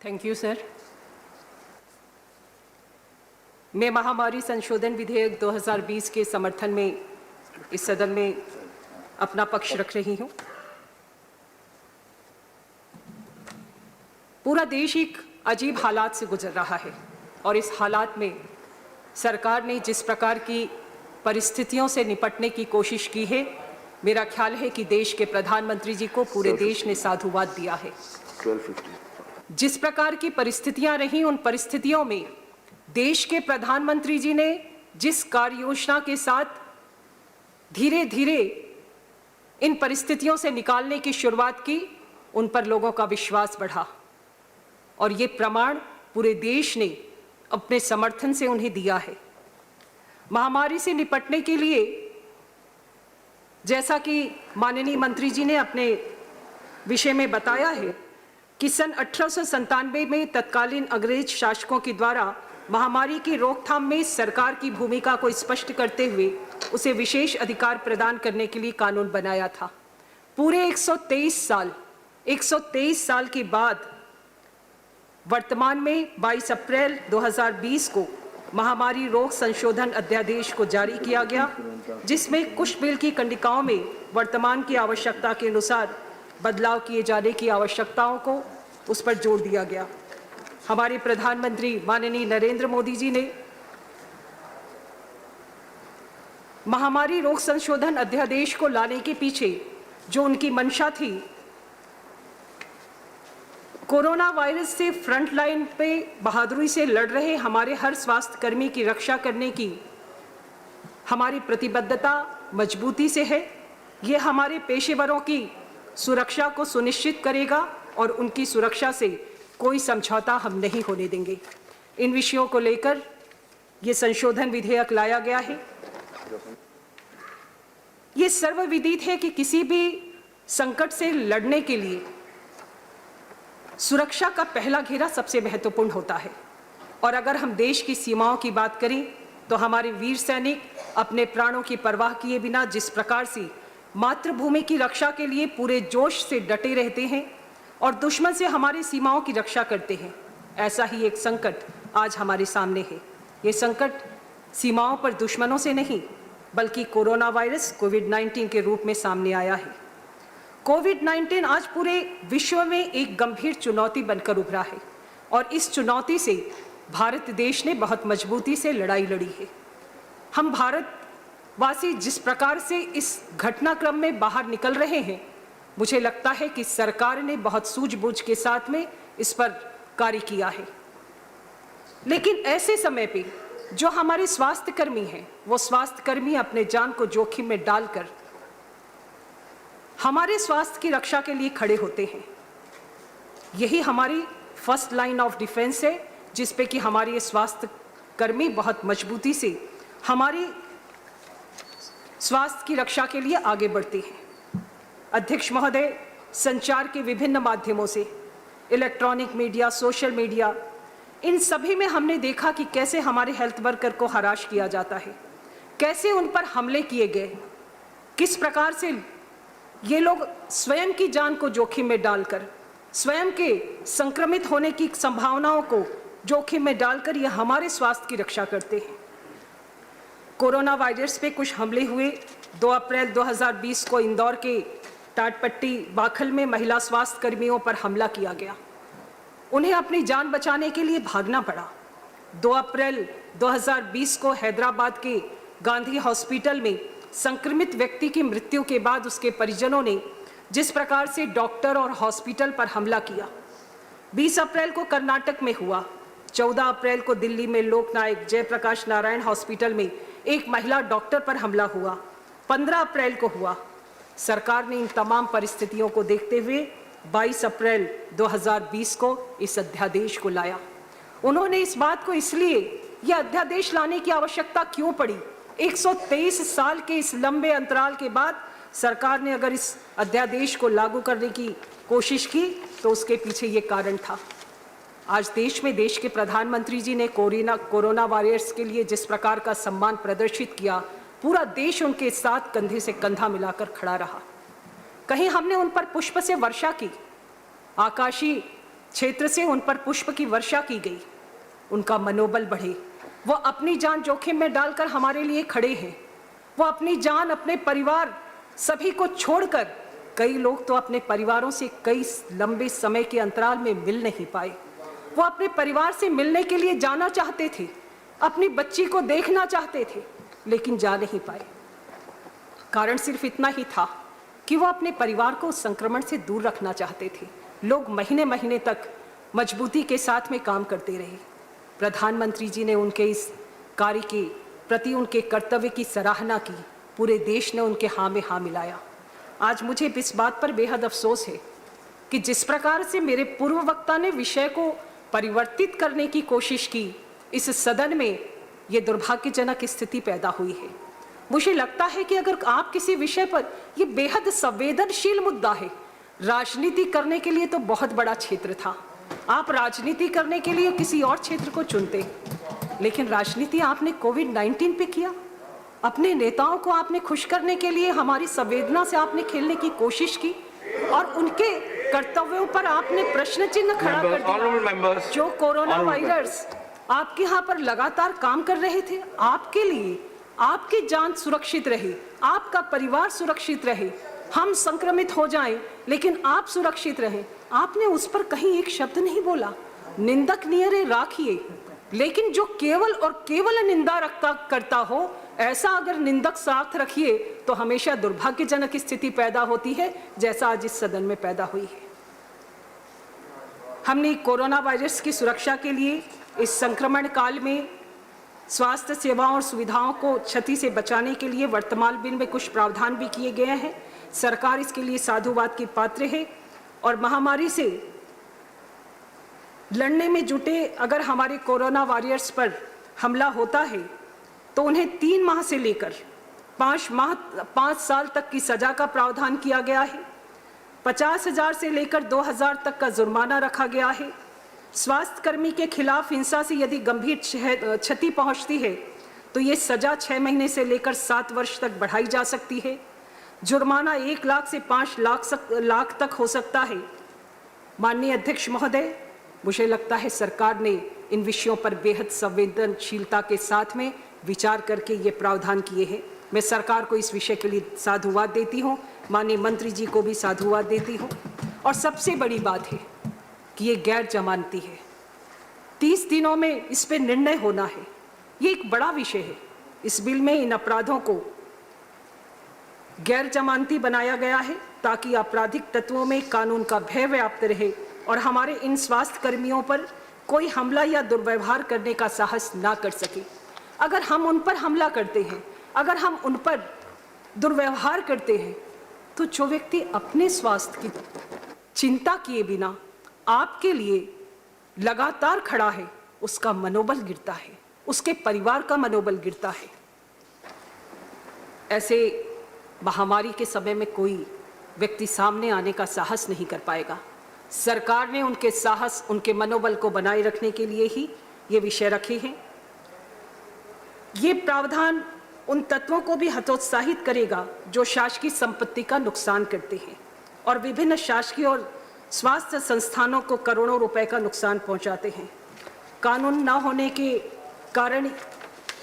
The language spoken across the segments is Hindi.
Thank you sir. मैं महामारी संशोधन विधेयक 2020 के समर्थन में इस सदन में अपना पक्ष रख रही हूं। पूरा देश एक अजीब हालात से गुजर रहा है और इस हालात में सरकार ने जिस प्रकार की परिस्थितियों से निपटने की कोशिश की है, मेरा ख्याल है कि देश के प्रधानमंत्री जी को पूरे देश ने साधुवाद दिया है। जिस प्रकार की परिस्थितियां रही, उन परिस्थितियों में देश के प्रधानमंत्री जी ने जिस कार्य योजना के साथ धीरे धीरे इन परिस्थितियों से निकालने की शुरुआत की, उन पर लोगों का विश्वास बढ़ा और ये प्रमाण पूरे देश ने अपने समर्थन से उन्हें दिया है। महामारी से निपटने के लिए जैसा कि माननीय मंत्री जी ने अपने विषय में बताया है कि सन 1897 में तत्कालीन अंग्रेज शासकों के द्वारा महामारी की रोकथाम में सरकार की भूमिका को स्पष्ट करते हुए उसे विशेष अधिकार प्रदान करने के लिए कानून बनाया था। पूरे 123 साल के बाद वर्तमान में 22 अप्रैल 2020 को महामारी रोग संशोधन अध्यादेश को जारी किया गया, जिसमें कुछ बिल की कंडिकाओं में वर्तमान की आवश्यकता के अनुसार बदलाव किए जाने की आवश्यकताओं को उस पर जोर दिया गया। हमारे प्रधानमंत्री माननीय नरेंद्र मोदी जी ने महामारी रोग संशोधन अध्यादेश को लाने के पीछे जो उनकी मंशा थी, कोरोना वायरस से फ्रंट लाइन पे बहादुरी से लड़ रहे हमारे हर स्वास्थ्य कर्मी की रक्षा करने की हमारी प्रतिबद्धता मजबूती से है। ये हमारे पेशेवरों की सुरक्षा को सुनिश्चित करेगा और उनकी सुरक्षा से कोई समझौता हम नहीं होने देंगे। इन विषयों को लेकर ये संशोधन विधेयक लाया गया है। ये सर्वविदित है कि किसी भी संकट से लड़ने के लिए सुरक्षा का पहला घेरा सबसे महत्वपूर्ण होता है और अगर हम देश की सीमाओं की बात करें तो हमारे वीर सैनिक अपने प्राणों की परवाह किए बिना जिस प्रकार से मातृभूमि की रक्षा के लिए पूरे जोश से डटे रहते हैं और दुश्मन से हमारी सीमाओं की रक्षा करते हैं, ऐसा ही एक संकट आज हमारे सामने है। ये संकट सीमाओं पर दुश्मनों से नहीं बल्कि कोरोना वायरस कोविड-19 के रूप में सामने आया है। कोविड-19 आज पूरे विश्व में एक गंभीर चुनौती बनकर उभरा है और इस चुनौती से भारत देश ने बहुत मजबूती से लड़ाई लड़ी है। हम भारतवासी जिस प्रकार से इस घटनाक्रम में बाहर निकल रहे हैं, मुझे लगता है कि सरकार ने बहुत सूझबूझ के साथ में इस पर कार्य किया है। लेकिन ऐसे समय पे जो हमारे स्वास्थ्यकर्मी हैं, वो स्वास्थ्यकर्मी अपने जान को जोखिम में डालकर हमारे स्वास्थ्य की रक्षा के लिए खड़े होते हैं। यही हमारी फर्स्ट लाइन ऑफ डिफेंस है, जिस पे कि हमारे स्वास्थ्य कर्मी बहुत मजबूती से हमारी स्वास्थ्य की रक्षा के लिए आगे बढ़ते हैं। अध्यक्ष महोदय, संचार के विभिन्न माध्यमों से, इलेक्ट्रॉनिक मीडिया, सोशल मीडिया, इन सभी में हमने देखा कि कैसे हमारे हेल्थ वर्कर को हराश किया जाता है, कैसे उन पर हमले किए गए, किस प्रकार से ये लोग स्वयं की जान को जोखिम में डालकर, स्वयं के संक्रमित होने की संभावनाओं को जोखिम में डालकर ये हमारे स्वास्थ्य की रक्षा करते हैं। कोरोना वायरस पे कुछ हमले हुए। 2 अप्रैल 2020 को इंदौर के टाटपट्टी बाखल में महिला स्वास्थ्य कर्मियों पर हमला किया गया। उन्हें अपनी जान बचाने के लिए भागना पड़ा। 2 अप्रैल 2020 को हैदराबाद के गांधी हॉस्पिटल में संक्रमित व्यक्ति की मृत्यु के बाद उसके परिजनों ने जिस प्रकार से डॉक्टर और हॉस्पिटल पर हमला किया। 20 अप्रैल को कर्नाटक में हुआ। 14 अप्रैल को दिल्ली में लोकनायक जयप्रकाश नारायण हॉस्पिटल में एक महिला डॉक्टर पर हमला हुआ। 15 अप्रैल को हुआ। सरकार ने इन तमाम परिस्थितियों को देखते हुए 22 अप्रैल 2020 को इस अध्यादेश को लाया। उन्होंने इस बात को इसलिए यह अध्यादेश लाने की आवश्यकता क्यों पड़ी, 123 साल के इस लंबे अंतराल के बाद सरकार ने अगर इस अध्यादेश को लागू करने की कोशिश की तो उसके पीछे ये कारण था। आज देश में देश के प्रधानमंत्री जी ने कोरोना वायरस के लिए जिस प्रकार का सम्मान प्रदर्शित किया, पूरा देश उनके साथ कंधे से कंधा मिलाकर खड़ा रहा। कहीं हमने उन पर पुष्प से वर्षा की, आकाशीय क्षेत्र से उन पर पुष्प की वर्षा की गई, उनका मनोबल बढ़े। वो अपनी जान जोखिम में डालकर हमारे लिए खड़े हैं। वो अपनी जान, अपने परिवार, सभी को छोड़कर, कई लोग तो अपने परिवारों से कई लंबे समय के अंतराल में मिल नहीं पाए। वो अपने परिवार से मिलने के लिए जाना चाहते थे, अपनी बच्ची को देखना चाहते थे, लेकिन जा नहीं पाए। कारण सिर्फ इतना ही था कि वो अपने परिवार को संक्रमण से दूर रखना चाहते थे। लोग महीने महीने तक मजबूती के साथ में काम करते रहे। प्रधानमंत्री जी ने उनके इस कार्य के प्रति उनके कर्तव्य की सराहना की। पूरे देश ने उनके हाँ में हाँ मिलाया। आज मुझे इस बात पर बेहद अफसोस है कि जिस प्रकार से मेरे पूर्व वक्ता ने विषय को परिवर्तित करने की कोशिश की, इस सदन में ये दुर्भाग्यजनक स्थिति पैदा हुई है। मुझे लगता है कि अगर आप किसी विषय पर, ये बेहद संवेदनशील मुद्दा है, राजनीति करने के लिए तो बहुत बड़ा क्षेत्र था, आप राजनीति करने के लिए किसी और क्षेत्र को चुनते, लेकिन राजनीति आपने कोविड-19 पे किया। अपने नेताओं को आपने खुश करने के लिए हमारी संवेदना से आपने खेलने की कोशिश की और उनके कर्तव्यों पर आपने प्रश्न चिन्ह खड़ा कर दिया। जो कोरोना वायरस आपके यहाँ पर लगातार काम कर रहे थे, आपके लिए आपकी जान सुरक्षित रहे, आपका परिवार सुरक्षित रहे, हम संक्रमित हो जाएं लेकिन आप सुरक्षित रहें, आपने उस पर कहीं एक शब्द नहीं बोला। निंदक नियरे राखिए, लेकिन जो केवल और केवल निंदा करता हो, ऐसा अगर निंदक साथ रखिए तो हमेशा दुर्भाग्यजनक स्थिति पैदा होती है, जैसा आज इस सदन में पैदा हुई है। हमने कोरोना वायरस की सुरक्षा के लिए इस संक्रमण काल में स्वास्थ्य सेवाओं और सुविधाओं को क्षति से बचाने के लिए वर्तमान बिल में कुछ प्रावधान भी किए गए हैं। सरकार इसके लिए साधुवाद की पात्र है और महामारी से लड़ने में जुटे अगर हमारे कोरोना वॉरियर्स पर हमला होता है तो उन्हें 3 माह से लेकर 5 साल तक की सजा का प्रावधान किया गया है। 50,000 से लेकर 2,000 तक का जुर्माना रखा गया है। स्वास्थ्य कर्मी के खिलाफ हिंसा से यदि गंभीर क्षति पहुंचती है तो ये सजा 6 महीने से लेकर 7 वर्ष तक बढ़ाई जा सकती है। जुर्माना 1 लाख से 5 लाख तक हो सकता है। माननीय अध्यक्ष महोदय, मुझे लगता है सरकार ने इन विषयों पर बेहद संवेदनशीलता के साथ में विचार करके ये प्रावधान किए हैं। मैं सरकार को इस विषय के लिए साधुवाद देती हूँ, माननीय मंत्री जी को भी साधुवाद देती हूँ। और सबसे बड़ी बात है कि ये गैर जमानती है, 30 दिनों में इस पर निर्णय होना है। ये एक बड़ा विषय है। इस बिल में इन अपराधों को गैर जमानती बनाया गया है ताकि आपराधिक तत्वों में कानून का भय व्याप्त रहे और हमारे इन स्वास्थ्य कर्मियों पर कोई हमला या दुर्व्यवहार करने का साहस ना कर सके। अगर हम उन पर हमला करते हैं, अगर हम उन पर दुर्व्यवहार करते हैं, तो जो व्यक्ति अपने स्वास्थ्य की चिंता किए बिना आपके लिए लगातार खड़ा है, उसका मनोबल गिरता है, उसके परिवार का मनोबल गिरता है। ऐसे महामारी के समय में कोई व्यक्ति सामने आने का साहस नहीं कर पाएगा। सरकार ने उनके साहस, उनके मनोबल को बनाए रखने के लिए ही ये विषय रखे हैं। ये प्रावधान उन तत्वों को भी हतोत्साहित करेगा जो शासकीय संपत्ति का नुकसान करते हैं और विभिन्न शासकीय और स्वास्थ्य संस्थानों को करोड़ों रुपए का नुकसान पहुंचाते हैं। कानून न होने के कारण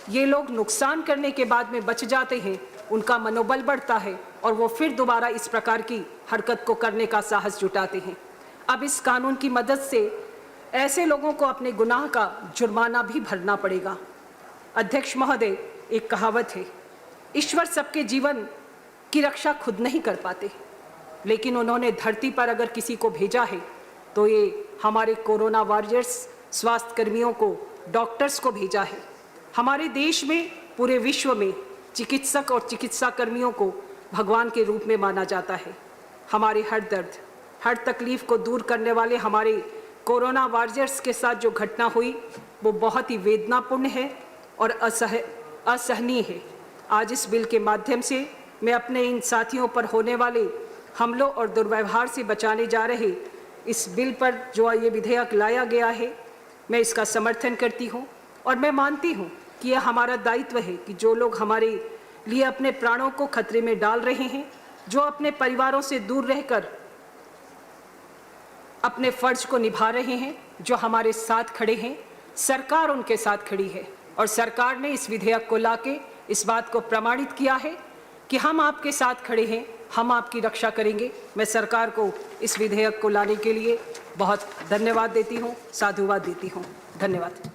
ये लोग नुकसान करने के बाद में बच जाते हैं, उनका मनोबल बढ़ता है और वो फिर दोबारा इस प्रकार की हरकत को करने का साहस जुटाते हैं। अब इस कानून की मदद से ऐसे लोगों को अपने गुनाह का जुर्माना भी भरना पड़ेगा। अध्यक्ष महोदय, एक कहावत है, ईश्वर सबके जीवन की रक्षा खुद नहीं कर पाते, लेकिन उन्होंने धरती पर अगर किसी को भेजा है तो ये हमारे कोरोना वॉरियर्स, स्वास्थ्य कर्मियों को, डॉक्टर्स को भेजा है। हमारे देश में, पूरे विश्व में चिकित्सक और चिकित्सा कर्मियों को भगवान के रूप में माना जाता है। हमारे हर दर्द, हर तकलीफ को दूर करने वाले हमारे कोरोना वॉरियर्स के साथ जो घटना हुई वो बहुत ही वेदनापूर्ण है और असहनीय है। आज इस बिल के माध्यम से मैं अपने इन साथियों पर होने वाले हमलों और दुर्व्यवहार से बचाने जा रहे इस बिल पर जो ये विधेयक लाया गया है, मैं इसका समर्थन करती हूँ और मैं मानती हूँ कि यह हमारा दायित्व है कि जो लोग हमारे लिए अपने प्राणों को खतरे में डाल रहे हैं, जो अपने परिवारों से दूर रहकर अपने फर्ज को निभा रहे हैं, जो हमारे साथ खड़े हैं। सरकार उनके साथ खड़ी है और सरकार ने इस विधेयक को लाके इस बात को प्रमाणित किया है कि हम आपके साथ खड़े हैं, हम आपकी रक्षा करेंगे। मैं सरकार को इस विधेयक को लाने के लिए बहुत धन्यवाद देती हूँ, साधुवाद देती हूँ। धन्यवाद।